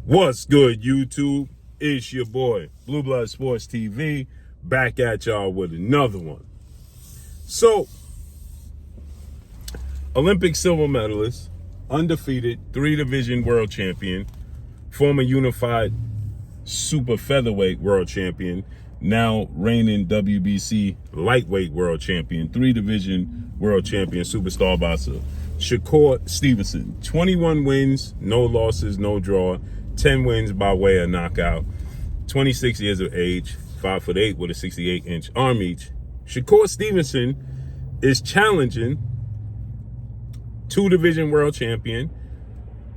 What's good, YouTube? It's your boy, Blue Blood Sports TV, back at y'all with another one. So, Olympic silver medalist, undefeated, 3-division world champion, former unified super featherweight world champion, now reigning WBC lightweight world champion, 3-division world champion, superstar boxer, Shakur Stevenson. 21 wins, no losses, no draw, 10 wins by way of knockout, 26 years of age, 5'8" with a 68-inch arm reach. Shakur Stevenson is challenging 2-division world champion,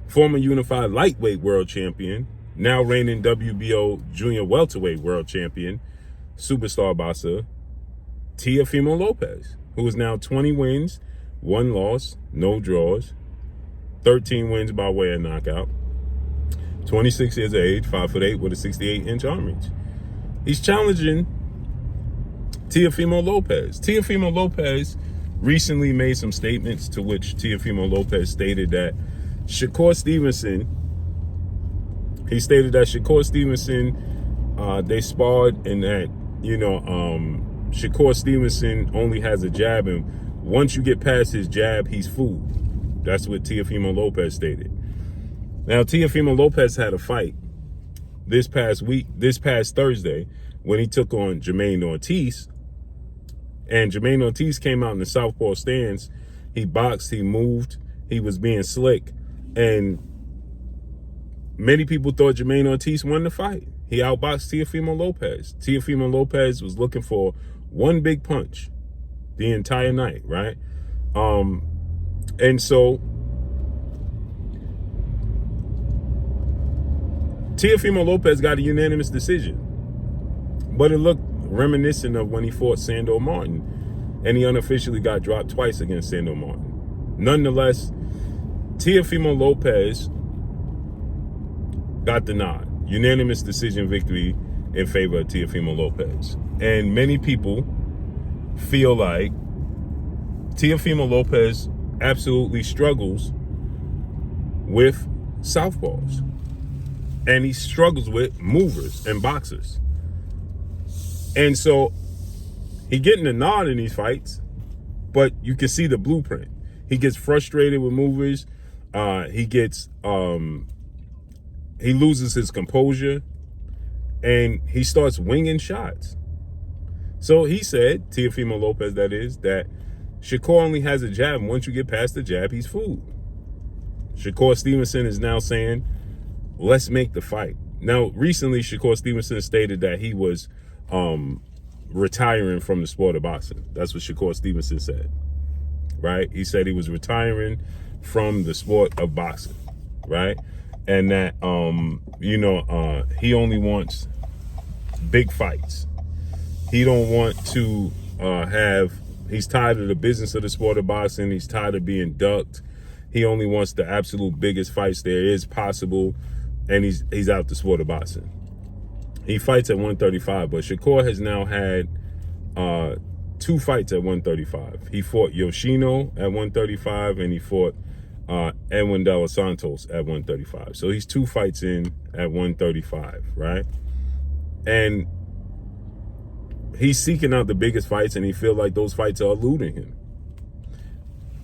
former unified lightweight world champion, now reigning WBO junior welterweight world champion, superstar boxer, Teofimo Lopez, who is now 20 wins, 1 loss, no draws, 13 wins by way of knockout, 26 years of age, 5'8" with a 68-inch arm reach. He's challenging Teofimo Lopez. Teofimo Lopez recently made some statements to which Teofimo Lopez stated that Shakur Stevenson, they sparred, and that, Shakur Stevenson only has a jab, and once you get past his jab, he's fooled. That's what Teofimo Lopez stated. Now, Teofimo Lopez had a fight this past Thursday, when he took on Jermaine Ortiz. And Jermaine Ortiz came out in the southpaw stance. He boxed, he moved, he was being slick. And many people thought Jermaine Ortiz won the fight. He outboxed Teofimo Lopez. Teofimo Lopez was looking for one big punch the entire night, right? And so Teofimo Lopez got a unanimous decision, but it looked reminiscent of when he fought Sandor Martin, and he unofficially got dropped twice against Sandor Martin. Nonetheless, Teofimo Lopez got the nod. Unanimous decision victory in favor of Teofimo Lopez. And many people feel like Teofimo Lopez absolutely struggles with southpaws. And he struggles with movers and boxers. And so he getting the nod in these fights, but you can see the blueprint. He gets frustrated with movers. He loses his composure, and he starts winging shots. So he said, Teofimo Lopez that is, that Shakur only has a jab, and once you get past the jab, he's fooled. Shakur Stevenson is now saying, let's make the fight. Now, recently, Shakur Stevenson stated that he was retiring from the sport of boxing. That's what Shakur Stevenson said, right? He said he was retiring from the sport of boxing, right? And that, he only wants big fights. He don't want to he's tired of the business of the sport of boxing. He's tired of being ducked. He only wants the absolute biggest fights there is possible. And he's out the sport of boxing. He fights at 135, but Shakur has now had 2 fights at 135. He fought Yoshino at 135, and he fought Edwin De Los Santos at 135. So he's 2 fights in at 135, right? And he's seeking out the biggest fights, and he feels like those fights are eluding him.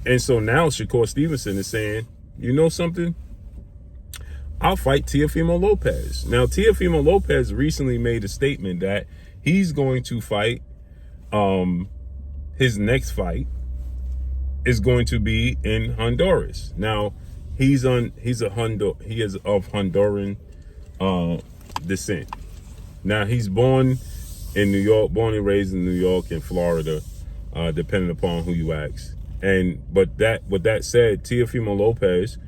And so now Shakur Stevenson is saying, you know something? I'll fight Teofimo Lopez. Now, Teofimo Lopez recently made a statement that he's going to fight, his next fight is going to be in Honduras. Now, he is of Honduran descent. Now, he's born in New York, born and raised in New York and Florida, depending upon who you ask. With that said, Teofimo Lopez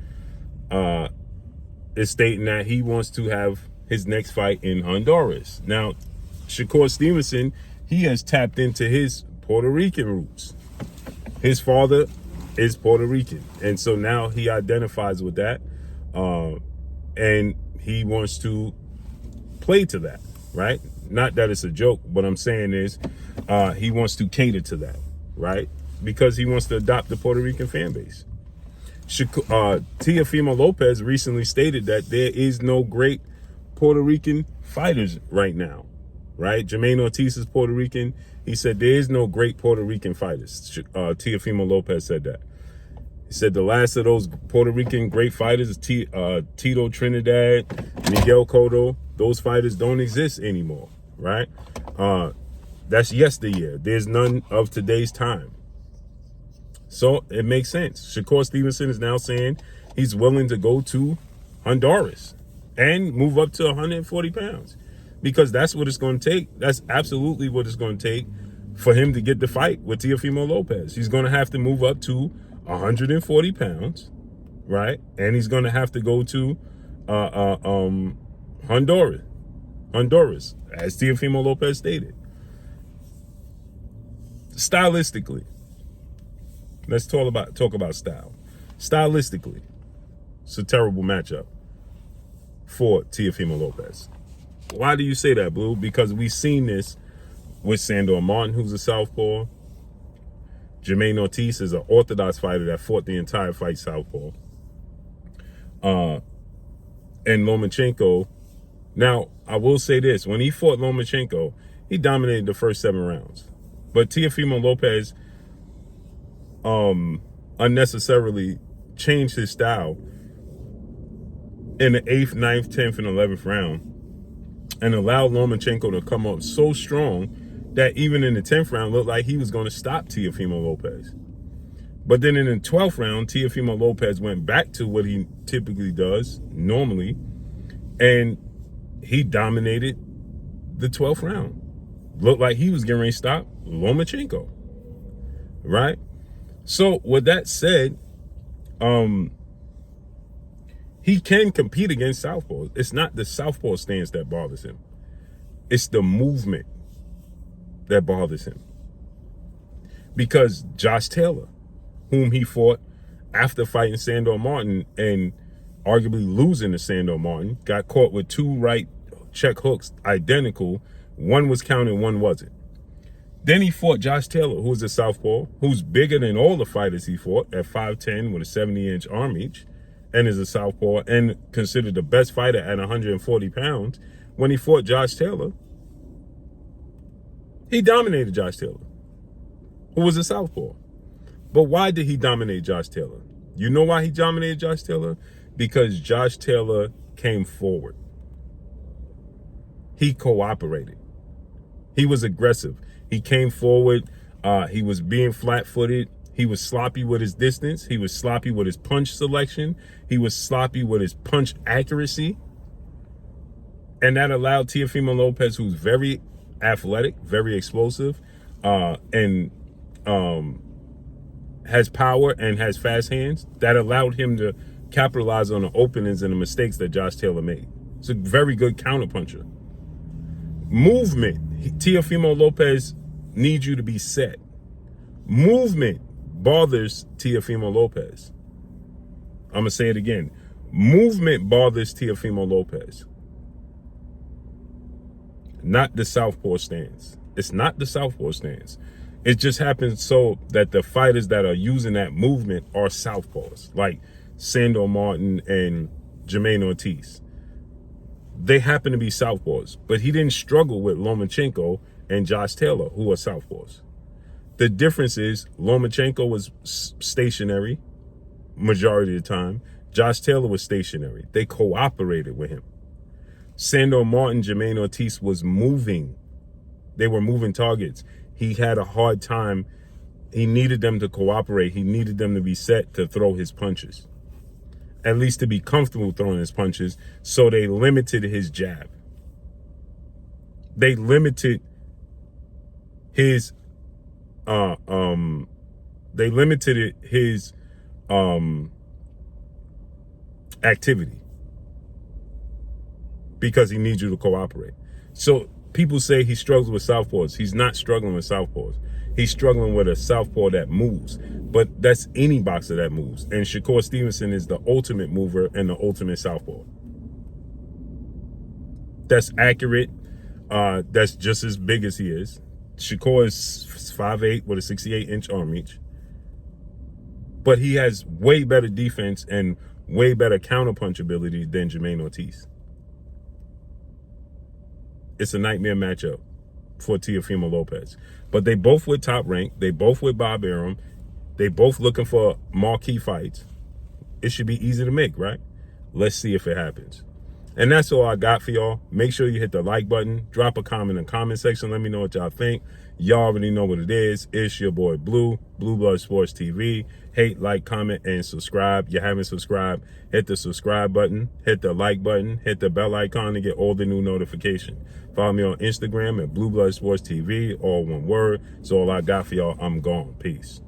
is stating that he wants to have his next fight in Honduras. Now, Shakur Stevenson, he has tapped into his Puerto Rican roots. His father is Puerto Rican, and so now he identifies with that, and he wants to play to that, right? Not that it's a joke. What I'm saying is he wants to cater to that, right? Because he wants to adopt the Puerto Rican fan base. Teofimo Lopez recently stated that there is no great Puerto Rican fighters right now, right? Jermaine Ortiz is Puerto Rican. He said there is no great Puerto Rican fighters. Teofimo Lopez said that. He said the last of those Puerto Rican great fighters is Tito Trinidad, Miguel Cotto. Those fighters don't exist anymore, right? That's yesteryear. There's none of today's time. So it makes sense. Shakur Stevenson is now saying he's willing to go to Honduras and move up to 140 pounds because that's what it's going to take. That's absolutely what it's going to take for him to get the fight with Teofimo Lopez. He's going to have to move up to 140 pounds, right? And he's going to have to go to Honduras, as Teofimo Lopez stated. Stylistically, let's talk about style. Stylistically, it's a terrible matchup for Teofimo Lopez. Why do you say that, Blue? Because we've seen this with Sandor Martin, who's a southpaw. Jermaine Ortiz is an orthodox fighter that fought the entire fight southpaw. And Lomachenko. Now, I will say this. When he fought Lomachenko, he dominated the first 7 rounds. But Teofimo Lopez unnecessarily changed his style in the 8th, 9th, 10th, and 11th round and allowed Lomachenko to come up so strong that even in the 10th round looked like he was going to stop Teofimo Lopez. But then in the 12th round, Teofimo Lopez went back to what he typically does normally, and he dominated the 12th round. Looked like he was getting ready to stop Lomachenko, right? So with that said, he can compete against southpaws. It's not the southpaw stance that bothers him. It's the movement that bothers him. Because Josh Taylor, whom he fought after fighting Sandor Martin and arguably losing to Sandor Martin, got caught with 2 right check hooks identical. One was counted, one wasn't. Then he fought Josh Taylor, who's a southpaw, who's bigger than all the fighters he fought at 5'10" with a 70-inch arm each, and is a southpaw and considered the best fighter at 140 pounds. When he fought Josh Taylor, he dominated Josh Taylor, who was a southpaw. But why did he dominate Josh Taylor? You know why he dominated Josh Taylor? Because Josh Taylor came forward. He cooperated. He was aggressive. He came forward. He was being flat-footed. He was sloppy with his distance. He was sloppy with his punch selection. He was sloppy with his punch accuracy. And that allowed Teofimo Lopez, who's very athletic, very explosive, and has power and has fast hands, that allowed him to capitalize on the openings and the mistakes that Josh Taylor made. It's a very good counterpuncher. Movement. Teofimo Lopez needs you to be set. Movement bothers Teofimo Lopez. I'm going to say it again. Movement bothers Teofimo Lopez. Not the southpaw stance. It's not the southpaw stance. It just happens so that the fighters that are using that movement are southpaws, like Sandor Martin and Jermaine Ortiz. They happen to be southpaws, but he didn't struggle with Lomachenko and Josh Taylor, who are southpaws. The difference is Lomachenko was stationary majority of the time. Josh Taylor was stationary. They cooperated with him. Sandor Martin, Jermaine Ortiz was moving. They were moving targets. He had a hard time. He needed them to cooperate. He needed them to be set to throw his punches. At least to be comfortable throwing his punches. So they limited his jab. They limited his activity. Because he needs you to cooperate. So people say he struggles with southpaws. He's not struggling with southpaws. He's struggling with a southpaw that moves. But that's any boxer that moves. And Shakur Stevenson is the ultimate mover and the ultimate southpaw. That's accurate. That's just as big as he is. Shakur is 5'8" with a 68-inch arm reach. but he has way better defense and way better counterpunchability than Jermaine Ortiz. It's a nightmare matchup for Teofimo Lopez. But they both with Top Rank. They both with Bob Arum. They both looking for marquee fights. It should be easy to make, right? Let's see if it happens. And that's all I got for y'all. Make sure you hit the like button. Drop a comment in the comment section. Let me know what y'all think. Y'all already know what it is. It's your boy Blue Blood Sports TV. Hate, like, comment, and subscribe. You haven't subscribed, hit the subscribe button, hit the like button, hit the bell icon to get all the new notifications. Follow me on Instagram at Blue Blood Sports TV, all one word. So all I got for y'all. I'm gone. Peace.